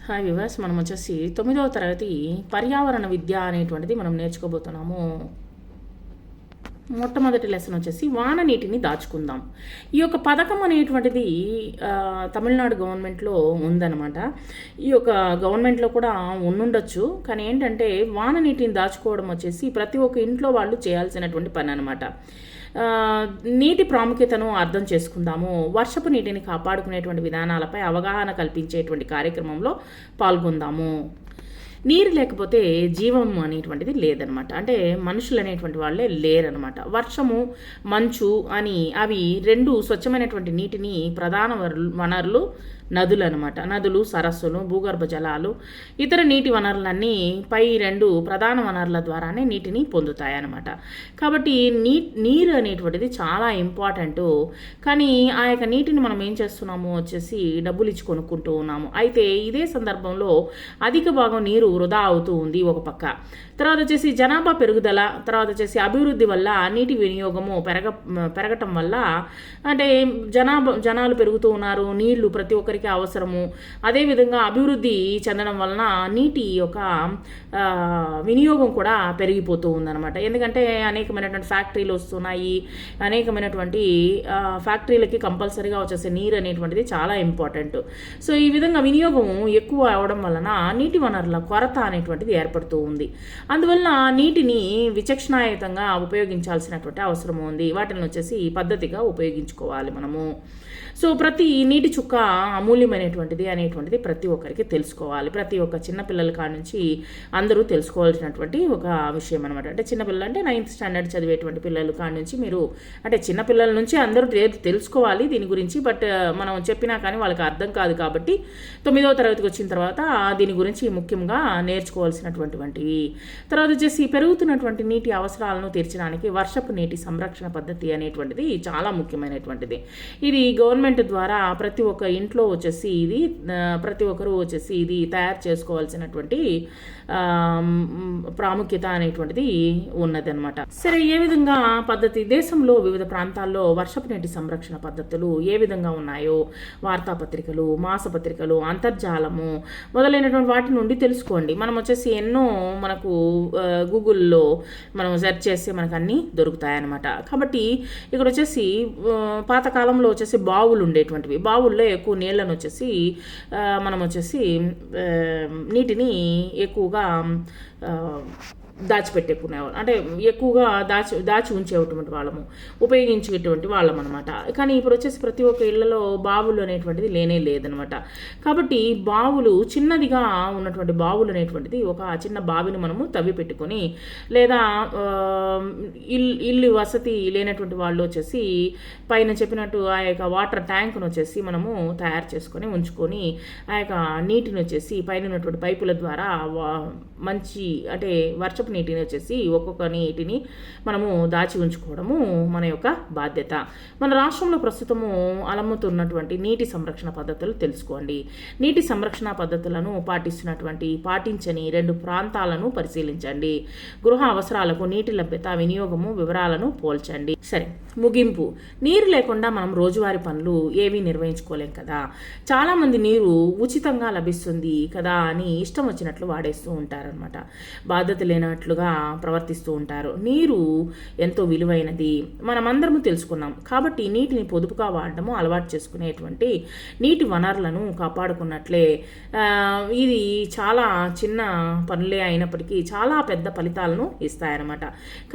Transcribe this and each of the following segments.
Hi viewers, మనం వచ్చేసి 9వ తరగతి పర్యావరణ విద్య అనేటువంటిది మనం నేర్చుకోబోతున్నాము. మొట్టమొదటి లెసన్ వచ్చేసి వాన నీటిని దాచుకుందాం. ఈ యొక్క పథకం అనేటువంటిది తమిళనాడు గవర్నమెంట్లో ఉందన్నమాట. ఈ యొక్క గవర్నమెంట్లో కూడా ఉండుండొచ్చు. కానీ ఏంటంటే వాన నీటిని దాచుకోవడం వచ్చేసి ప్రతి ఒక్క ఇంట్లో వాళ్ళు చేయాల్సినటువంటి పని అనమాట. నీటి ప్రాముఖ్యతను అర్థం చేసుకుందాము. వర్షపు నీటిని కాపాడుకునేటువంటి విధానాలపై అవగాహన కల్పించేటువంటి కార్యక్రమంలో పాల్గొందాము. నీరు లేకపోతే జీవం అనేటువంటిది లేదనమాట. అంటే మనుషులు అనేటువంటి వాళ్ళే లేరనమాట. వర్షము, మంచు అని అవి రెండు స్వచ్ఛమైనటువంటి నీటిని ప్రధాన వనరులు నదులు అనమాట. నదులు, సరస్సులు, భూగర్భ జలాలు, ఇతర నీటి వనరులన్నీ పై రెండు ప్రధాన వనరుల ద్వారానే నీటిని పొందుతాయన్నమాట. కాబట్టి నీరు అనేటువంటిది చాలా ఇంపార్టెంటు. కానీ ఆ యొక్క నీటిని మనం ఏం చేస్తున్నాము వచ్చేసి డబ్బులు ఇచ్చి కొనుక్కుంటూ ఉన్నాము. అయితే ఇదే సందర్భంలో అధిక భాగం నీరు వృధా అవుతూ ఉంది ఒక పక్క. తర్వాత వచ్చేసి జనాభా పెరుగుదల, తర్వాత వచ్చేసి అభివృద్ధి వల్ల నీటి వినియోగము పెరగటం వల్ల, అంటే జనాలు పెరుగుతూ ఉన్నారు, నీళ్లు ప్రతి ఒక్కరికి అవసరము. అదేవిధంగా అభివృద్ధి చెందడం వలన నీటి యొక్క వినియోగం కూడా పెరిగిపోతూ ఉందన్నమాట. ఎందుకంటే అనేకమైనటువంటి ఫ్యాక్టరీలు వస్తున్నాయి. అనేకమైనటువంటి ఫ్యాక్టరీలకి కంపల్సరీగా వచ్చేసే నీరు అనేటువంటిది చాలా ఇంపార్టెంట్. సో ఈ విధంగా వినియోగం ఎక్కువ అవడం వలన నీటి వనరుల కొరత అనేటువంటిది ఏర్పడుతూ ఉంది. అందువల్ల నీటిని విచక్షణాయుతంగా ఉపయోగించాల్సినటువంటి అవసరం ఉంది. వాటిని వచ్చేసి పద్ధతిగా ఉపయోగించుకోవాలి మనము. సో ప్రతి నీటి చుక్క అమూల్యమైనటువంటిది అనేటువంటిది ప్రతి ఒక్కరికి తెలుసుకోవాలి. ప్రతి ఒక్క చిన్నపిల్లల కాడ నుంచి అందరూ తెలుసుకోవాల్సినటువంటి ఒక విషయం అనమాట. అంటే చిన్నపిల్లలు అంటే 9th స్టాండర్డ్ చదివేటువంటి పిల్లల కాడ నుంచి మీరు, అంటే చిన్నపిల్లల నుంచి అందరూ తెలుసుకోవాలి దీని గురించి. బట్ మనం చెప్పినా కానీ వాళ్ళకి అర్థం కాదు. కాబట్టి 9వ తరగతికి వచ్చిన తర్వాత దీని గురించి ముఖ్యంగా నేర్చుకోవాల్సినటువంటివి. తర్వాత వచ్చేసి పెరుగుతున్నటువంటి నీటి అవసరాలను తీర్చడానికి వర్షపు నీటి సంరక్షణ పద్ధతి అనేటువంటిది చాలా ముఖ్యమైనటువంటిది. ఇది గవర్నమెంట్ ద్వారా ప్రతి ఒక్క ఇంట్లో వచ్చేసి ప్రతి ఒక్కరూ వచ్చేసి ఇది తయారు చేసుకోవాల్సినటువంటి ప్రాముఖ్యత అనేటువంటిది ఉన్నదన్నమాట. సరే, ఏ విధంగా పద్ధతి దేశంలో వివిధ ప్రాంతాల్లో వర్షపు నీటి సంరక్షణ పద్ధతులు ఏ విధంగా ఉన్నాయో వార్తాపత్రికలు, మాసపత్రికలు, అంతర్జాలము మొదలైనటువంటి వాటి నుండి తెలుసుకోండి. మనం వచ్చేసి ఎన్నో మనకు గూగుల్లో మనం సెర్చ్ చేస్తే మనకు అన్నీ దొరుకుతాయన్నమాట. కాబట్టి ఇక్కడ వచ్చేసి పాతకాలంలో వచ్చేసి బావులు ఉండేటువంటివి. బావుల్లో ఎక్కువ నీళ్ళను వచ్చేసి మనం వచ్చేసి నీటిని ఎక్కువగా దాచిపెట్టుకునేవాళ్ళు. అంటే ఎక్కువగా దాచి ఉంచేటువంటి వాళ్ళము, ఉపయోగించేటువంటి వాళ్ళం అనమాట. కానీ ఇప్పుడు వచ్చేసి ప్రతి ఒక్క ఇళ్లలో బావులు అనేటువంటిది లేదనమాట. కాబట్టి బావులు చిన్నదిగా ఉన్నటువంటి బావులు అనేటువంటిది ఒక చిన్న బావిని మనము తవ్వి పెట్టుకొని, లేదా ఇల్లు వసతి లేనటువంటి వాళ్ళు వచ్చేసి పైన చెప్పినట్టు ఆ యొక్క వాటర్ ట్యాంక్ను వచ్చేసి మనము తయారు చేసుకొని ఉంచుకొని ఆ యొక్క నీటిని వచ్చేసి పైన ఉన్నటువంటి పైపుల ద్వారా మంచి, అంటే వర్షపు నీటిని వచ్చేసి ఒక్కొక్క నీటిని మనము దాచి ఉంచుకోవడము మన యొక్క బాధ్యత. మన రాష్ట్రంలో ప్రస్తుతము అలముతున్నటువంటి నీటి సంరక్షణ పద్ధతులు తెలుసుకోండి. నీటి సంరక్షణ పద్ధతులను పాటించని 2 ప్రాంతాలను పరిశీలించండి. గృహ అవసరాలకు నీటి లభ్యత, వినియోగము వివరాలను పోల్చండి. సరే, ముగింపు. నీరు లేకుండా మనం రోజువారీ పనులు ఏవీ నిర్వహించుకోలేం కదా. చాలామంది నీరు ఉచితంగా లభిస్తుంది కదా అని ఇష్టం వచ్చినట్లు వాడేస్తూ ఉంటారనమాట. బాధ్యత లేనట్లుగా ప్రవర్తిస్తూ ఉంటారు. నీరు ఎంతో విలువైనది మనమందరము తెలుసుకున్నాం. కాబట్టి నీటిని పొదుపుగా వాడడము అలవాటు చేసుకునేటువంటి నీటి వనరులను కాపాడుకున్నట్లే. ఇది చాలా చిన్న పనులే అయినప్పటికీ చాలా పెద్ద ఫలితాలను ఇస్తాయన్నమాట.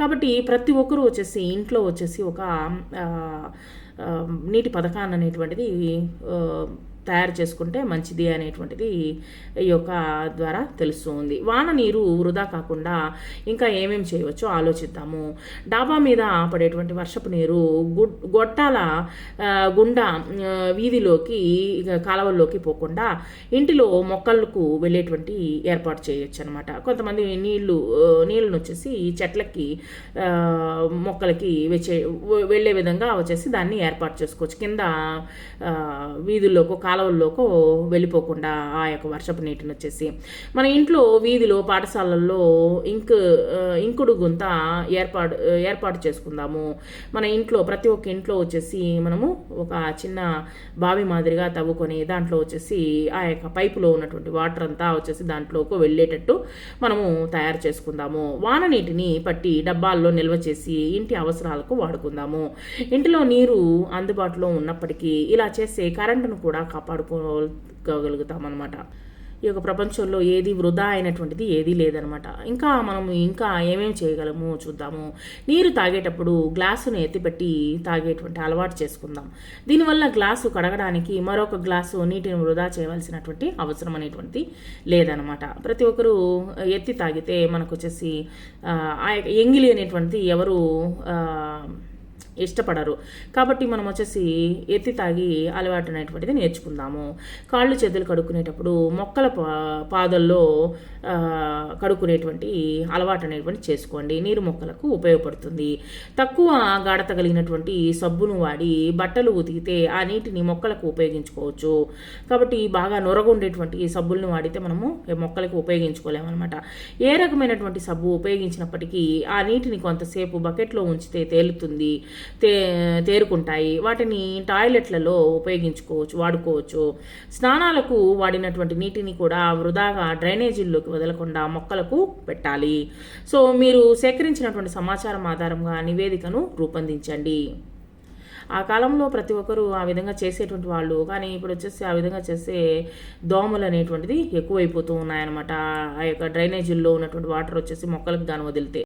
కాబట్టి ప్రతి ఒక్కరూ వచ్చేసి ఇంట్లో వచ్చేసి ఒక నీటి పథకాన్ని అనేటువంటిది తయారు చేసుకుంటే మంచిది అనేటువంటిది ఈ యొక్క ద్వారా తెలుస్తుంది. వాన నీరు వృధా కాకుండా ఇంకా ఏమేమి చేయవచ్చో ఆలోచిద్దాము. డాబా మీద పడేటువంటి వర్షపు నీరు గొట్టాల గుండా వీధిలోకి, కాలువల్లోకి పోకుండా ఇంటిలో మొక్కలకు వెళ్ళేటువంటి ఏర్పాటు చేయొచ్చు అనమాట. కొంతమంది నీళ్ళను వచ్చేసి చెట్లకి, మొక్కలకి వెళ్ళే విధంగా వచ్చేసి దాన్ని ఏర్పాటు చేసుకోవచ్చు. కింద వీధుల్లోకి, కాలువల్లోకి వెళ్ళిపోకుండా ఆ యొక్క వర్షపు నీటిని వచ్చేసి మన ఇంట్లో వీధిలో పాఠశాలల్లో ఇంకుడు గుంత ఏర్పాటు చేసుకుందాము. మన ఇంట్లో ప్రతి ఒక్క ఇంట్లో వచ్చేసి మనము ఒక చిన్న బావి మాదిరిగా తవ్వుకొని దాంట్లో వచ్చేసి ఆ యొక్క పైపులో ఉన్నటువంటి వాటర్ అంతా వచ్చేసి దాంట్లోకి వెళ్ళేటట్టు మనము తయారు చేసుకుందాము. వాన నీటిని పట్టి డబ్బాల్లో నిల్వ చేసి ఇంటి అవసరాలకు వాడుకుందాము. ఇంటిలో నీరు అందుబాటులో ఉన్నప్పటికీ ఇలా చేసే కరెంటును కూడా కాపాడుకోగలుగుతాం అన్నమాట. ఈ యొక్క ప్రపంచంలో ఏది వృధా అయినటువంటిది ఏదీ లేదనమాట. ఇంకా ఏమేమి చేయగలము చూద్దాము. నీరు తాగేటప్పుడు గ్లాసును ఎత్తిపెట్టి తాగేటువంటి అలవాటు చేసుకుందాం. దీనివల్ల గ్లాసు కడగడానికి మరొక గ్లాసు నీటిని వృధా చేయవలసినటువంటి అవసరం అనేటువంటిది లేదనమాట. ప్రతి ఒక్కరూ ఎత్తి తాగితే మనకు వచ్చేసి ఆ యొక్క ఎంగిలి అనేటువంటిది ఎవరు ఇష్టపడరు. కాబట్టి మనం వచ్చేసి ఎత్తి తాగి అలవాటు అనేటువంటిది నేర్చుకుందాము. కాళ్ళు చేతులు కడుక్కునేటప్పుడు మొక్కల పాదల్లో కడుక్కునేటువంటి అలవాటు అనేటువంటి చేసుకోండి. నీరు మొక్కలకు ఉపయోగపడుతుంది. తక్కువ గాఢత కలిగినటువంటి సబ్బును వాడి బట్టలు ఉతికితే ఆ నీటిని మొక్కలకు ఉపయోగించుకోవచ్చు. కాబట్టి బాగా నొరగుండేటువంటి సబ్బులను వాడితే మనము మొక్కలకు ఉపయోగించుకోలేమన్నమాట. ఏ రకమైనటువంటి సబ్బు ఉపయోగించినప్పటికీ ఆ నీటిని కొంతసేపు బకెట్లో ఉంచితే తేరుకుంటాయి. వాటిని టాయిలెట్లలో వాడుకోవచ్చు. స్నానాలకు వాడినటువంటి నీటిని కూడా వృధాగా డ్రైనేజీల్లోకి వదలకుండా మొక్కలకు పెట్టాలి. సో మీరు సేకరించినటువంటి సమాచారం ఆధారంగా నివేదికను రూపొందించండి. ఆ కాలంలో ప్రతి ఒక్కరూ ఆ విధంగా చేసేటువంటి వాళ్ళు, కానీ ఇప్పుడు వచ్చేసి ఆ విధంగా చేసే దోమలు అనేటువంటిది ఎక్కువైపోతూ ఉన్నాయన్నమాట. ఆ యొక్క డ్రైనేజీల్లో ఉన్నటువంటి వాటర్ వచ్చేసి మొక్కలకు గాను వదిలితే